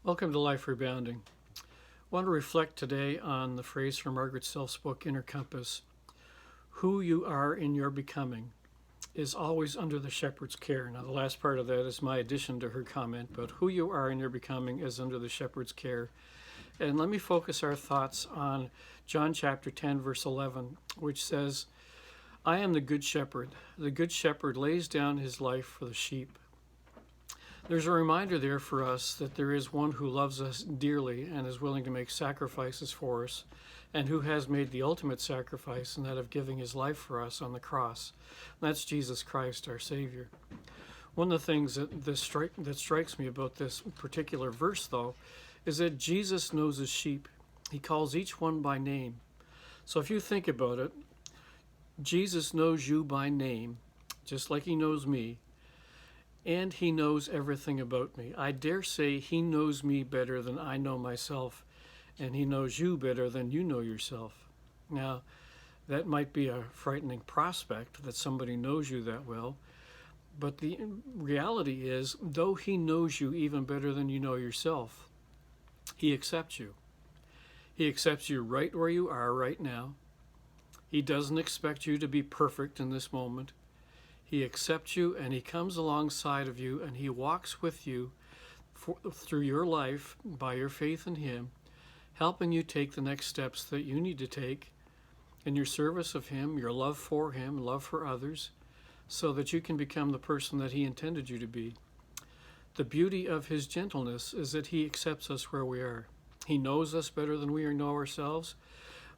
Welcome to Life Rebounding. I want to reflect today on the phrase from Margaret Self's book, Inner Compass. Who you are in your becoming is always under the shepherd's care. Now, the last part of that is my addition to her comment, but who you are in your becoming is under the shepherd's care. And let me focus our thoughts on John chapter 10, verse 11, which says, I am the good shepherd. The good shepherd lays down his life for the sheep. There's a reminder there for us that there is one who loves us dearly and is willing to make sacrifices for us, and who has made the ultimate sacrifice in that of giving his life for us on the cross. That's Jesus Christ, our Savior. One of the things that strikes me about this particular verse, though, is that Jesus knows his sheep. He calls each one by name. So if you think about it, Jesus knows you by name, just like he knows me. And he knows everything about me. I dare say he knows me better than I know myself, and he knows you better than you know yourself. Now, that might be a frightening prospect that somebody knows you that well, but the reality is, though he knows you even better than you know yourself, he accepts you. He accepts you right where you are right now. He doesn't expect you to be perfect in this moment. He accepts you, and he comes alongside of you, and he walks with you through your life by your faith in him, helping you take the next steps that you need to take in your service of him, your love for him, love for others, so that you can become the person that he intended you to be. The beauty of his gentleness is that he accepts us where we are. He knows us better than we know ourselves,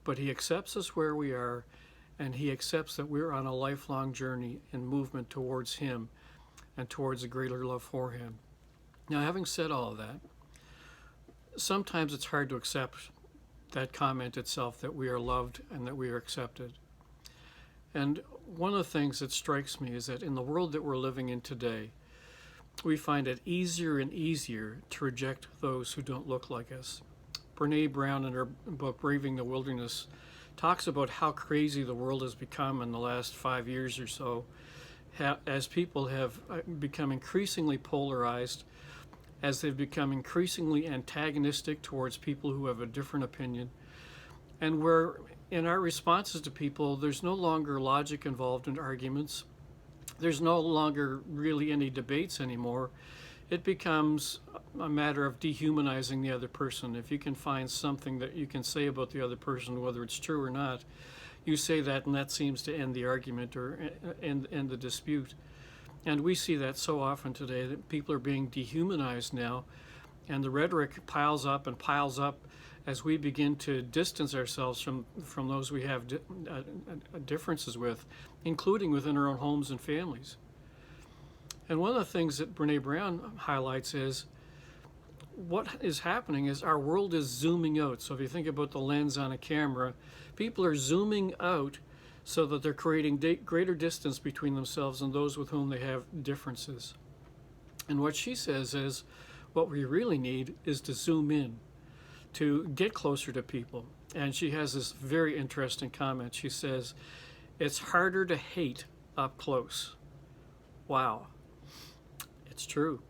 but he accepts us where we are, and he accepts that we're on a lifelong journey and movement towards him and towards a greater love for him. Now, having said all of that, sometimes it's hard to accept that comment itself, that we are loved and that we are accepted. And one of the things that strikes me is that in the world that we're living in today, we find it easier and easier to reject those who don't look like us. Brene Brown, in her book, Braving the Wilderness, talks about how crazy the world has become in the last 5 years or so, as people have become increasingly polarized, as they've become increasingly antagonistic towards people who have a different opinion, and where in our responses to people, there's no longer logic involved in arguments. There's no longer really any debates anymore. It becomes a matter of dehumanizing the other person. If you can find something that you can say about the other person, whether it's true or not, you say that, and that seems to end the argument or end the dispute. And we see that so often today, that people are being dehumanized now, and the rhetoric piles up and piles up as we begin to distance ourselves from those we have differences with, including within our own homes and families. And one of the things that Brene Brown highlights is what is happening is our world is zooming out. So if you think about the lens on a camera, people are zooming out so that they're creating greater distance between themselves and those with whom they have differences. And what she says is what we really need is to zoom in, to get closer to people. And she has this very interesting comment. She says, it's harder to hate up close. Wow. It's true.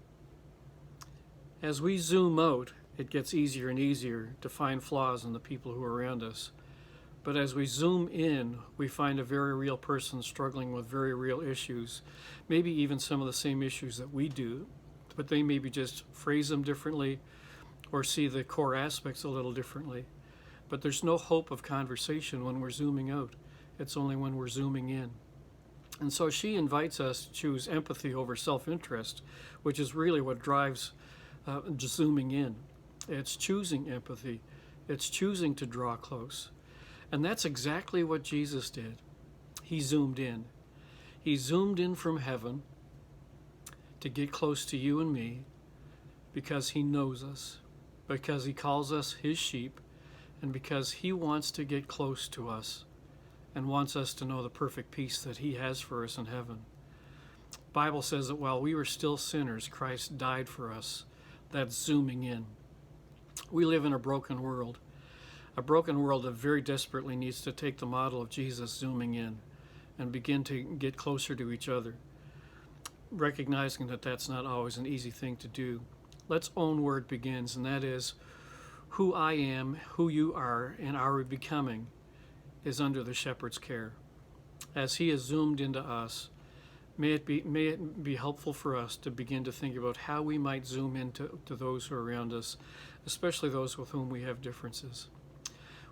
As we zoom out, it gets easier and easier to find flaws in the people who are around us. But as we zoom in, we find a very real person struggling with very real issues, maybe even some of the same issues that we do, but they maybe just phrase them differently or see the core aspects a little differently. But there's no hope of conversation when we're zooming out. It's only when we're zooming in. And so she invites us to choose empathy over self-interest, which is really what drives zooming in. It's choosing empathy. It's choosing to draw close. And that's exactly what Jesus did. He zoomed in. He zoomed in from heaven to get close to you and me because he knows us, because he calls us his sheep, and because he wants to get close to us and wants us to know the perfect peace that he has for us in heaven. The Bible says that while we were still sinners, Christ died for us. That's zooming in. We live in a broken world that very desperately needs to take the model of Jesus zooming in and begin to get closer to each other, recognizing that that's not always an easy thing to do. let's own where it begins, and that is who I am, who you are, and our becoming is under the shepherd's care. As he has zoomed into us, may it be helpful for us to begin to think about how we might zoom into those who are around us, especially those with whom we have differences.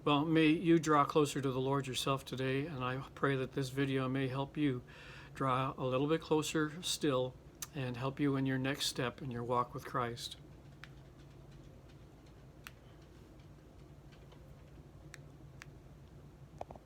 Well, may you draw closer to the Lord yourself today, and I pray that this video may help you draw a little bit closer still and help you in your next step in your walk with Christ.